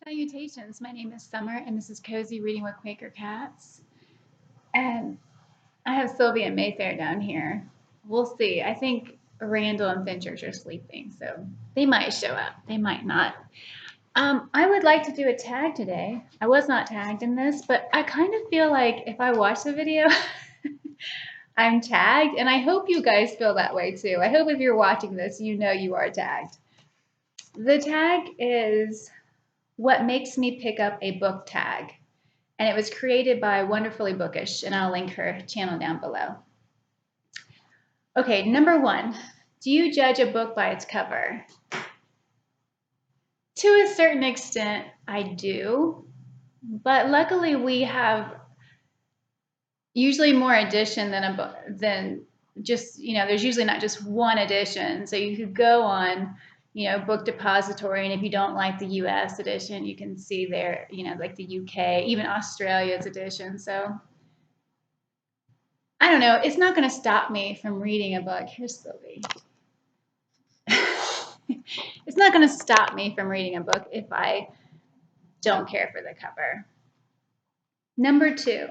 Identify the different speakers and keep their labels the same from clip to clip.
Speaker 1: Salutations, my name is Summer and this is Cozy Reading with Quaker Cats. And I have Sylvia and Mayfair down here. We'll see. I think Randall and Finchurch are sleeping, so they might show up. They might not. I would like to do a tag today. I was not tagged in this, but I kind of feel like if I watch the video, I'm tagged, and I hope you guys feel that way too. I hope if you're watching this, you know you are tagged. The tag is what makes me pick up a book tag. And it was created by Wonderfully Bookish, and I'll link her channel down below. Okay, number one, do you judge a book by its cover? To a certain extent, I do, but luckily we have usually more edition than just, there's usually not just one edition. So you could go on, Book Depository, and if you don't like the US edition, you can see there, like the UK, even Australia's edition. So I don't know. It's not going to stop me from reading a book. Here's Sylvie. It's not going to stop me from reading a book if I don't care for the cover. Number two,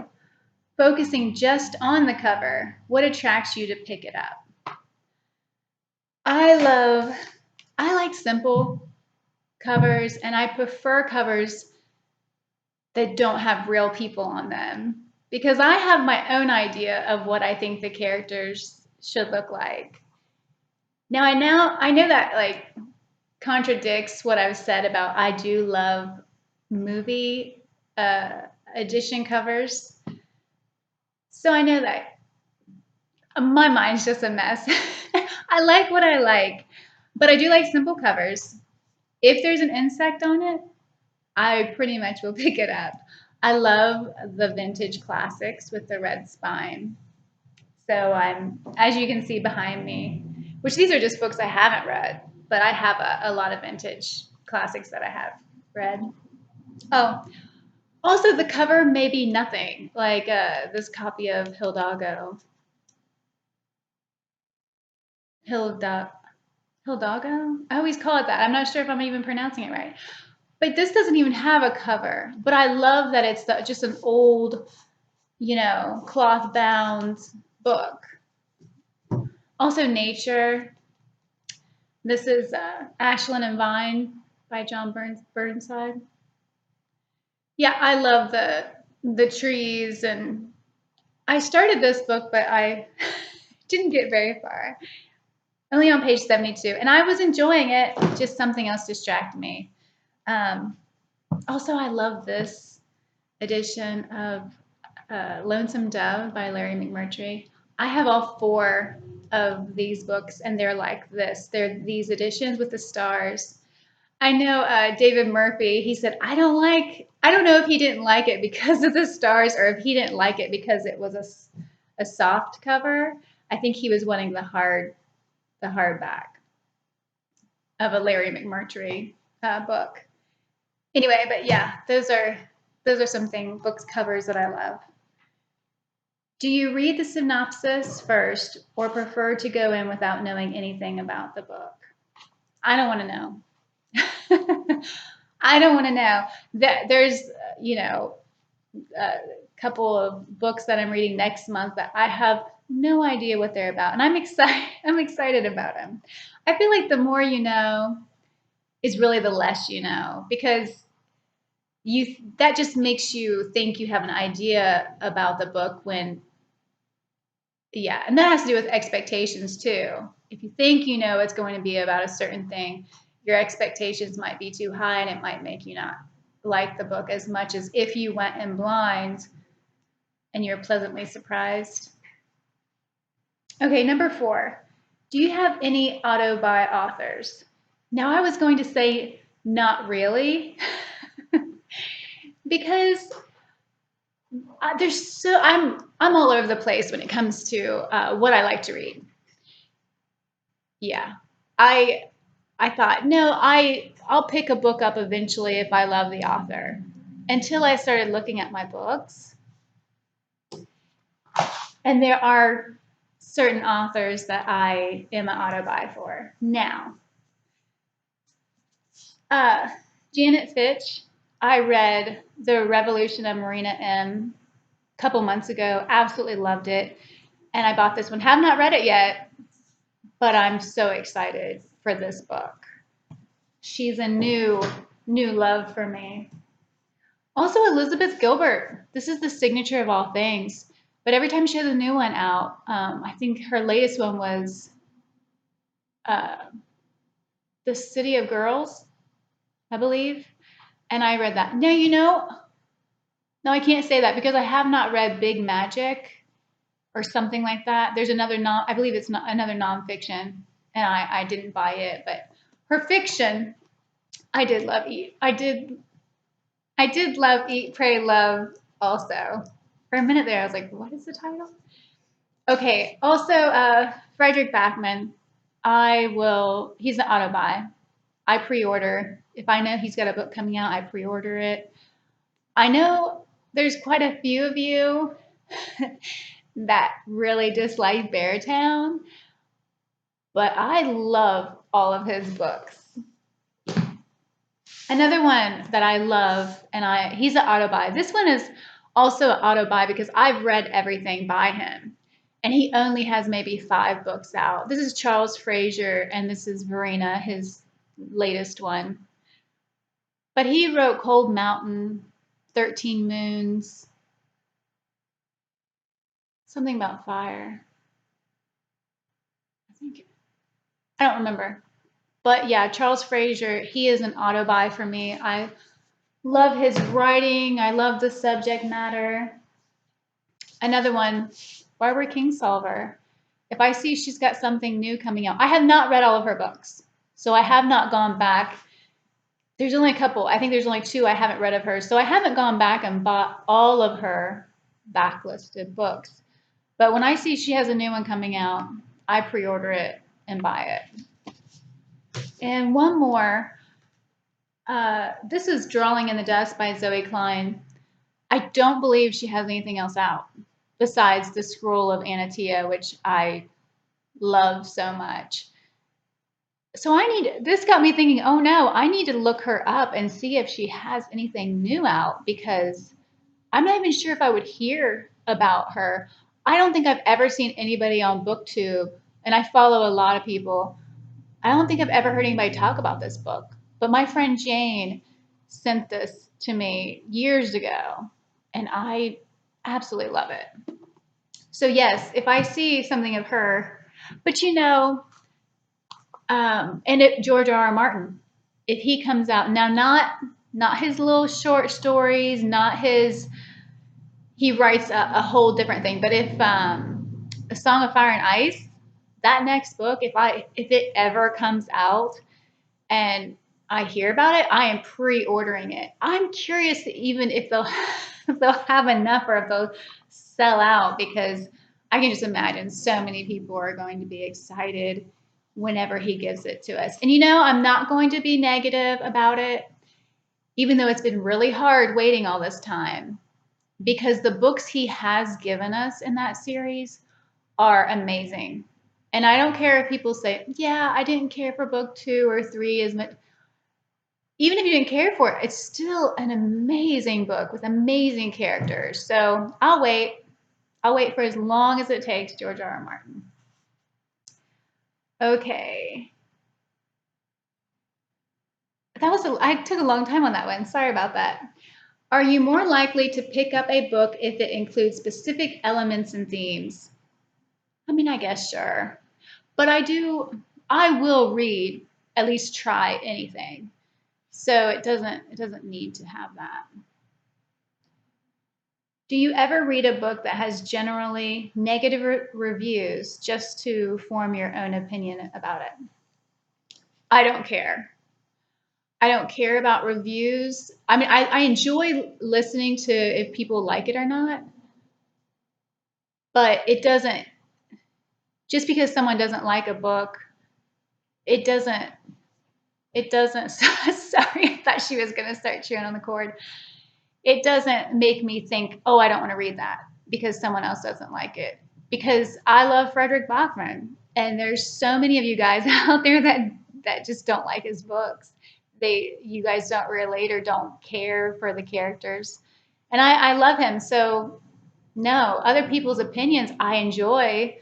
Speaker 1: focusing just on the cover. What attracts you to pick it up? I like simple covers, and I prefer covers that don't have real people on them because I have my own idea of what I think the characters should look like. Now I know that like contradicts what I've said about I do love movie edition covers. So I know that my mind's just a mess. I like what I like, but I do like simple covers. If there's an insect on it, I pretty much will pick it up. I love the vintage classics with the red spine. So as you can see behind me, which these are just books I haven't read, but I have a lot of vintage classics that I have read. Oh, also the cover may be nothing, like this copy of Hildago. Hildago? I always call it that. I'm not sure if I'm even pronouncing it right. But this doesn't even have a cover. But I love that it's just an old, cloth bound book. Also, Nature. This is Ashland and Vine by John Burnside. Yeah, I love the trees, and I started this book, but I didn't get very far. Only on page 72, and I was enjoying it. Just something else distracted me. Also, I love this edition of Lonesome Dove by Larry McMurtry. I have all four of these books, and they're like this. They're these editions with the stars. I know David Murphy, he said, I don't know if he didn't like it because of the stars or if he didn't like it because it was a soft cover. I think he was wanting the hardback of a Larry McMurtry book. Anyway, but yeah, those are books covers that I love. Do you read the synopsis first or prefer to go in without knowing anything about the book? I don't want to know. I don't want to know. There's, a couple of books that I'm reading next month that I have no idea what they're about, and I'm excited. I'm excited about them. I feel like the more you know is really the less you know, because that just makes you think you have an idea about the book when, yeah, and that has to do with expectations too. If you think you know it's going to be about a certain thing, your expectations might be too high, and it might make you not like the book as much as if you went in blind and you're pleasantly surprised. Okay, number 4. Do you have any auto-buy authors? Now, I was going to say not really, because I'm all over the place when it comes to what I like to read. Yeah, I thought, no, I'll pick a book up eventually if I love the author. Until I started looking at my books, and there are certain authors that I am an auto buy for. Now, Janet Fitch, I read The Revolution of Marina M. a couple months ago. Absolutely loved it. And I bought this one. Have not read it yet, but I'm so excited for this book. She's a new love for me. Also, Elizabeth Gilbert. This is the signature of all things. But every time she has a new one out, I think her latest one was uh, The City of Girls, I believe. And I read that. No, I can't say that because I have not read Big Magic or something like that. There's another I believe it's not another nonfiction, and I didn't buy it. But her fiction, I did love. I did love Eat, Pray, Love also. For a minute there, I was like, what is the title? Okay, also, Frederick Backman. He's an auto buy. I pre-order. If I know he's got a book coming out, I pre-order it. I know there's quite a few of you that really dislike Beartown, but I love all of his books. Another one that I love, and he's an auto buy. This one is also an auto buy because I've read everything by him. And he only has maybe 5 books out. This is Charles Frazier, and this is Verena, his latest one. But he wrote Cold Mountain, 13 Moons, something about fire. I don't remember. But yeah, Charles Frazier, he is an auto buy for me. I love his writing. I love the subject matter. Another one, Barbara Kingsolver. If I see she's got something new coming out, I have not read all of her books. So I have not gone back. There's only a couple. I think there's only 2 I haven't read of hers. So I haven't gone back and bought all of her backlisted books. But when I see she has a new one coming out, I pre-order it and buy it. And one more. This is Drawing in the Dust by Zoe Klein. I don't believe she has anything else out besides The Scroll of Anatia, which I love so much. So this got me thinking, oh no, I need to look her up and see if she has anything new out because I'm not even sure if I would hear about her. I don't think I've ever seen anybody on Booktube, and I follow a lot of people. I don't think I've ever heard anybody talk about this book. But my friend Jane sent this to me years ago, and I absolutely love it. So yes, if I see something of her, but George R. Martin, if he comes out now, not his little short stories, not his, he writes a whole different thing. But if A Song of Fire and Ice, that next book, if it ever comes out and I hear about it, I am pre-ordering it. I'm curious even if they'll if they'll have enough or if they'll sell out because I can just imagine so many people are going to be excited whenever he gives it to us. And I'm not going to be negative about it, even though it's been really hard waiting all this time, because the books he has given us in that series are amazing. And I don't care if people say, yeah, I didn't care for book 2 or 3 as much. Even if you didn't care for it, it's still an amazing book with amazing characters. So I'll wait. I'll wait for as long as it takes, George R. R. Martin. Okay. I took a long time on that one. Sorry about that. Are you more likely to pick up a book if it includes specific elements and themes? I mean, I guess sure. But I will read, at least try anything. So it doesn't need to have that. Do you ever read a book that has generally negative reviews just to form your own opinion about it? I don't care. I don't care about reviews. I mean, I enjoy listening to if people like it or not, but it doesn't, just because someone doesn't like a book, it doesn't, sorry, I thought she was going to start chewing on the cord. It doesn't make me think, oh, I don't want to read that because someone else doesn't like it. Because I love Frederick Bachman, and there's so many of you guys out there that just don't like his books. you guys don't relate or don't care for the characters. And I love him. So no, other people's opinions, I enjoy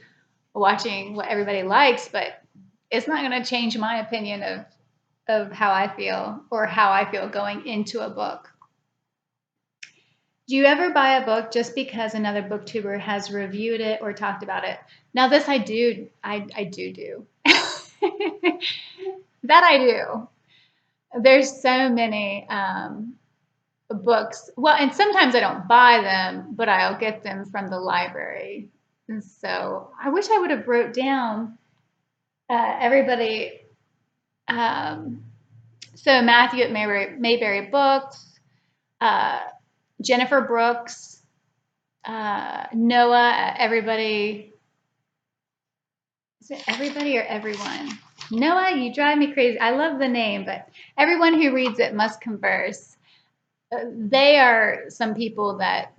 Speaker 1: watching what everybody likes, but it's not going to change my opinion of how I feel or how I feel going into a book. Do you ever buy a book just because another booktuber has reviewed it or talked about it? Now this I do. I do. That I do. There's so many books. Well, and sometimes I don't buy them, but I'll get them from the library. And so I wish I would have wrote down everybody. So Matthew at Mayberry Books, Jennifer Brooks, Noah at Everybody. Is it Everybody or Everyone? Noah, you drive me crazy. I love the name, but everyone who reads it must converse. They are some people that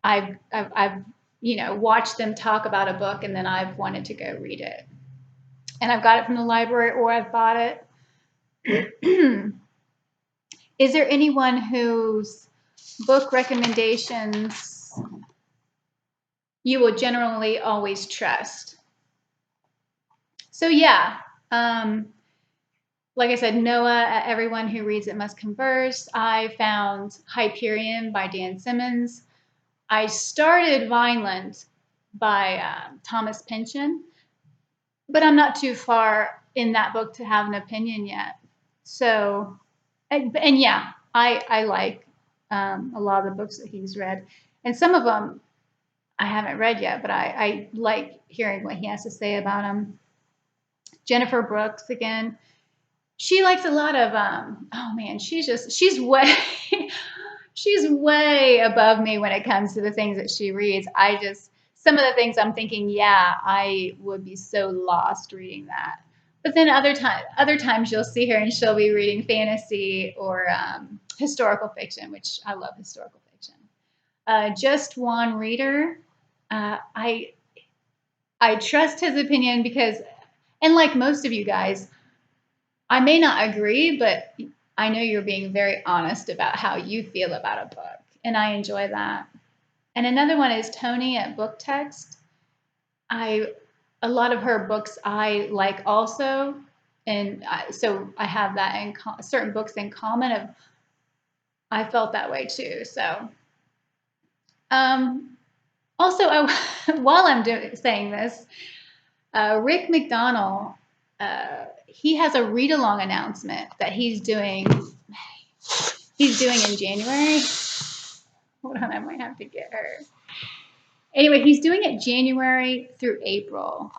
Speaker 1: I've watched them talk about a book, and then I've wanted to go read it. And I've got it from the library or I've bought it. Is there anyone whose book recommendations you will generally always trust? So yeah, like I said, Noah, everyone who reads it must converse. I found Hyperion by Dan Simmons. I started Vineland by Thomas Pynchon, but I'm not too far in that book to have an opinion yet. So, and yeah, I like a lot of the books that he's read, and some of them I haven't read yet, but I like hearing what he has to say about them. Jennifer Brooks again. She likes a lot of oh man, she's way she's way above me when it comes to the things that she reads. Some of the things I'm thinking, yeah, I would be so lost reading that. But then other times you'll see her and she'll be reading fantasy or historical fiction, which I love historical fiction. Just one reader. I trust his opinion because, and like most of you guys, I may not agree, but I know you're being very honest about how you feel about a book, and I enjoy that. And another one is Tony at Book Text. A lot of her books I like also, and so I have that in certain books in common. I felt that way too. So, also, while I'm saying this, Rick MacDonnell, he has a read-along announcement that he's doing. He's doing in January. Hold on, I might have to get her. Anyway, he's doing it January through April,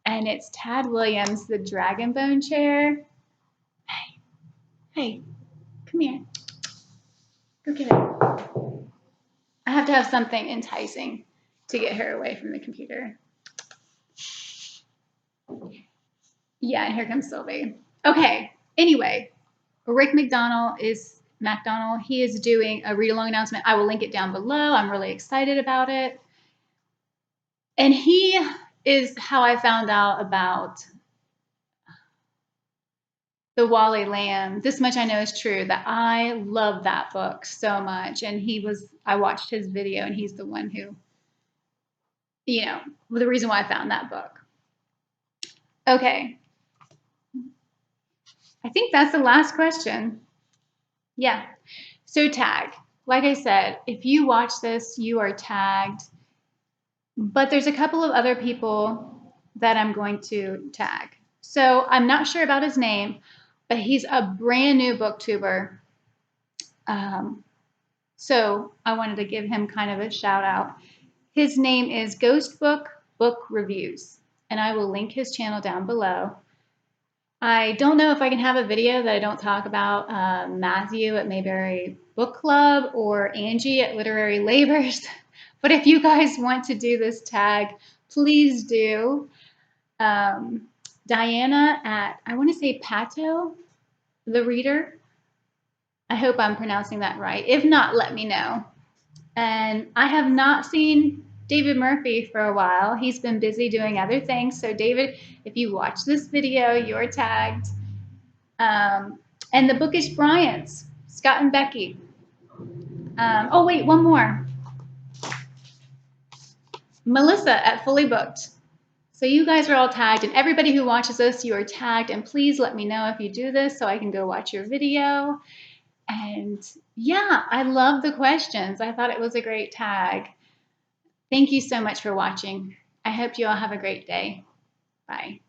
Speaker 1: and it's Tad Williams, the Dragonbone Chair. Hey, come here. Go get it. I have to have something enticing to get her away from the computer. Yeah, and here comes Sylvie. Okay, anyway, Rick MacDonnell. He is doing a read-along announcement. I will link it down below. I'm really excited about it. And he is how I found out about the Wally Lamb. This much I know is true, that I love that book so much. And I watched his video, and he's the one who, the reason why I found that book. Okay. I think that's the last question. Yeah. So tag. Like I said, if you watch this, you are tagged. But there's a couple of other people that I'm going to tag. So I'm not sure about his name, but he's a brand new booktuber. So I wanted to give him kind of a shout out. His name is Ghostbook Book Reviews, and I will link his channel down below. I don't know if I can have a video that I don't talk about Matthew at Mayberry Bookclub or Angie at Literary Labors. But if you guys want to do this tag, please do. Diana at, I want to say Pato, the reader. I hope I'm pronouncing that right. If not, let me know. And I have not seen David Murphy for a while. He's been busy doing other things. So David, if you watch this video, you're tagged. And the Bookish Bryants, Scott and Becky. Oh, wait, one more. Melissa at Fully Booked. So you guys are all tagged, and everybody who watches this, you are tagged. And please let me know if you do this so I can go watch your video. And yeah, I love the questions. I thought it was a great tag. Thank you so much for watching. I hope you all have a great day. Bye.